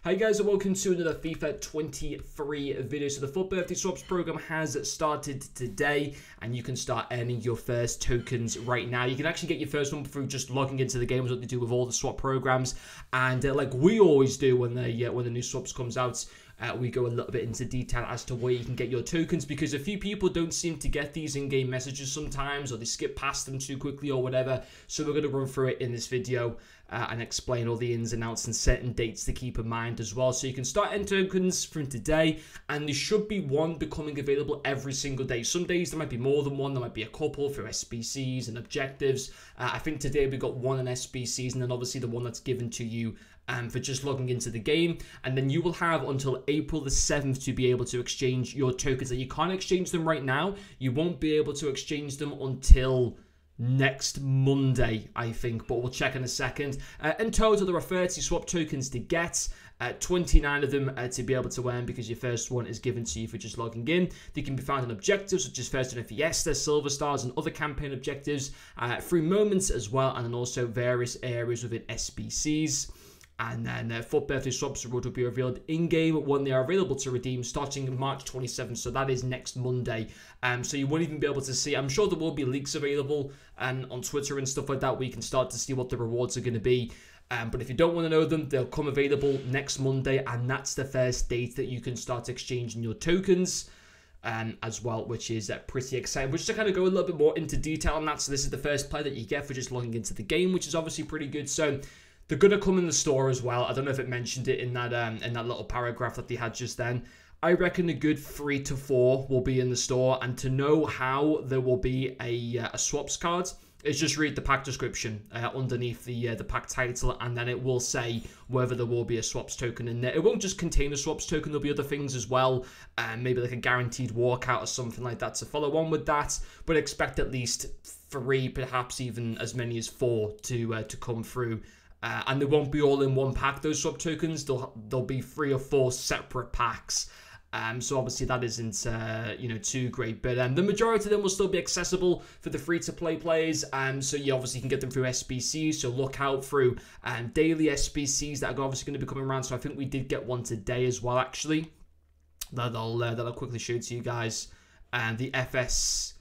Hi guys, and welcome to another FIFA 23 video. So the full birthday swaps program has started today, and you can start earning your first tokens right now. You can actually get your first one through just logging into the game, as what they do with all the swap programs. And like we always do when the new swaps comes out, we go a little bit into detail as to where you can get your tokens, because a few people don't seem to get these in-game messages sometimes, or they skip past them too quickly or whatever. So we're going to run through it in this video and explain all the ins and outs and certain dates to keep in mind as well. So you can start entering tokens from today, and there should be one becoming available every single day. Some days there might be more than one, there might be a couple for SBCs and objectives. I think today we got one in SBCs, and then obviously the one that's given to you for just logging into the game. And then you will have until April the 7th to be able to exchange your tokens. You can't exchange them right now. You won't be able to exchange them until next Monday, I think, but we'll check in a second. In total, there are 30 swap tokens to get, 29 of them to be able to earn, because your first one is given to you for just logging in. They can be found in objectives such as First and Fiesta, Silver Stars, and other campaign objectives, through moments as well, and then also various areas within SBCs. And then full birthday swaps reward will be revealed in-game when they are available to redeem, starting March 27th. So that is next Monday. So you won't even be able to see. I'm sure there will be leaks available on Twitter and stuff like that, where you can start to see what the rewards are going to be. But if you don't want to know them, they'll come available next Monday. And that's the first date that you can start exchanging your tokens as well, which is pretty exciting. But just to kind of go a little bit more into detail on that. So this is the first play that you get for just logging into the game, which is obviously pretty good. So they're going to come in the store as well. I don't know if it mentioned it in that little paragraph that they had just then. I reckon a good 3 to 4 will be in the store. And to know how there will be a swaps card is just read the pack description underneath the pack title, and then it will say whether there will be a swaps token in there. It won't just contain a swaps token. There'll be other things as well, maybe like a guaranteed walkout or something like that to follow on with that. But expect at least 3, perhaps even as many as 4 to come through. And they won't be all in one pack, those swap tokens. There'll be 3 or 4 separate packs. So obviously that isn't too great, but the majority of them will still be accessible for the free-to-play players. So you obviously can get them through SBCs. So look out through daily SBCs that are obviously going to be coming around. So I think we did get one today as well, actually. That I'll quickly show to you guys. And the FGS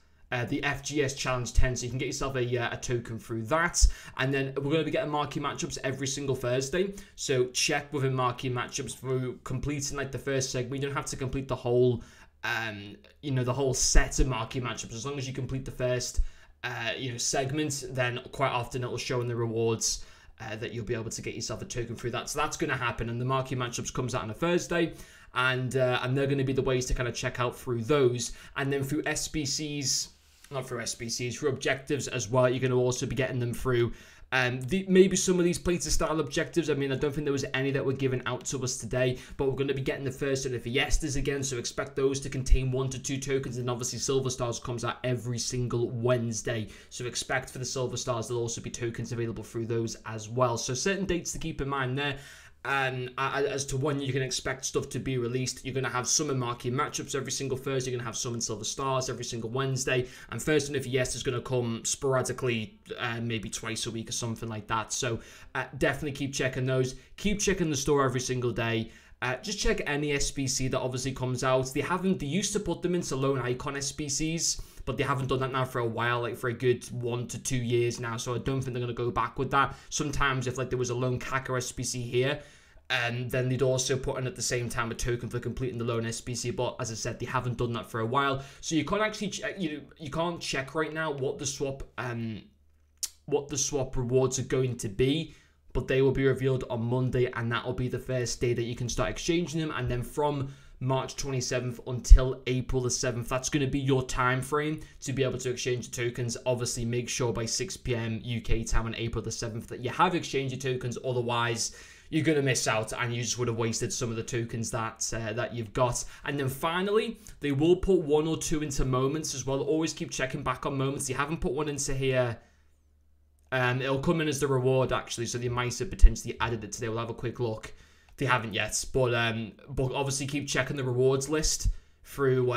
Challenge 10, so you can get yourself a token through that. And then we're going to be getting marquee matchups every single Thursday, so check within marquee matchups through completing like the first segment. You don't have to complete the whole the whole set of marquee matchups. As long as you complete the first segment, then quite often it will show in the rewards that you'll be able to get yourself a token through that. So that's going to happen, and the marquee matchups comes out on a Thursday. And they're going to be the ways to kind of check out through those. And then through SBCs, not through SBCs, through objectives as well, you're going to also be getting them through maybe some of these play-to-style objectives. I mean, I don't think there was any that were given out to us today, but we're going to be getting the first of the Fiestas again, so expect those to contain 1 to 2 tokens. And obviously Silver Stars comes out every single Wednesday, so expect for the Silver Stars there'll also be tokens available through those as well. So certain dates to keep in mind there. And as to when you can expect stuff to be released, you're going to have some in marquee matchups every single Thursday. You're going to have some in Silver Stars every single Wednesday. And First and Fiesta is going to come sporadically, maybe twice a week or something like that. So definitely keep checking those. Keep checking the store every single day. Just check any SBC that obviously comes out. They used to put them into lone icon SBCs, but they haven't done that now for a while, like for a good 1 to 2 years now. So I don't think they're going to go back with that. Sometimes if like there was a lone Kaka SBC here, and then they'd also put in at the same time a token for completing the lone SBC. But as I said, they haven't done that for a while. So you can't actually you can't check right now what the swap rewards are going to be. But they will be revealed on Monday, and that will be the first day that you can start exchanging them. And then from March 27th until April the 7th, that's going to be your time frame to be able to exchange the tokens. Obviously, make sure by 6 p.m. UK time on April the 7th that you have exchanged your tokens. Otherwise, you're going to miss out, and you just would have wasted some of the tokens that you've got. And then finally, they will put 1 or 2 into moments as well. Always keep checking back on moments. They haven't put one into here. It'll come in as the reward, actually, so they might have potentially added it today. We'll have a quick look. They haven't yet, but obviously keep checking the rewards list through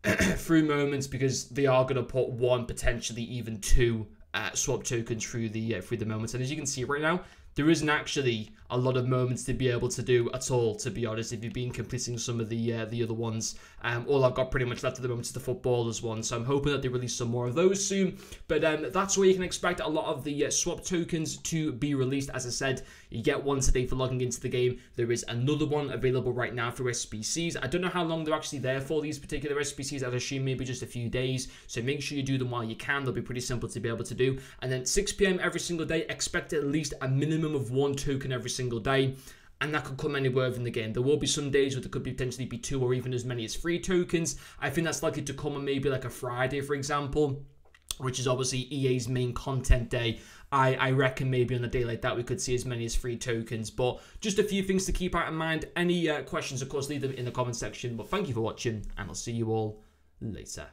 through moments, because they are going to put 1, potentially even 2 swap tokens through the moments. And as you can see right now, there isn't actually a lot of moments to be able to do at all, to be honest, if you've been completing some of the other ones. All I've got pretty much left at the moment is the footballers one, so I'm hoping that they release some more of those soon. But that's where you can expect a lot of the swap tokens to be released. As I said, you get one today for logging into the game. There is another one available right now for SBCs. I don't know how long they're actually there for, these particular SBCs. I'd assume maybe just a few days, so make sure you do them while you can. They'll be pretty simple to be able to do. And then 6 PM every single day, expect at least a minimum of 1 token every single day. And that could come anywhere in the game. There will be some days where there could potentially be 2 or even as many as 3 tokens. I think that's likely to come on maybe like a Friday, for example, which is obviously EA's main content day. I reckon maybe on a day like that we could see as many as 3 tokens. But just a few things to keep out in mind. Any questions, of course, leave them in the comment section. But thank you for watching, and I'll see you all later.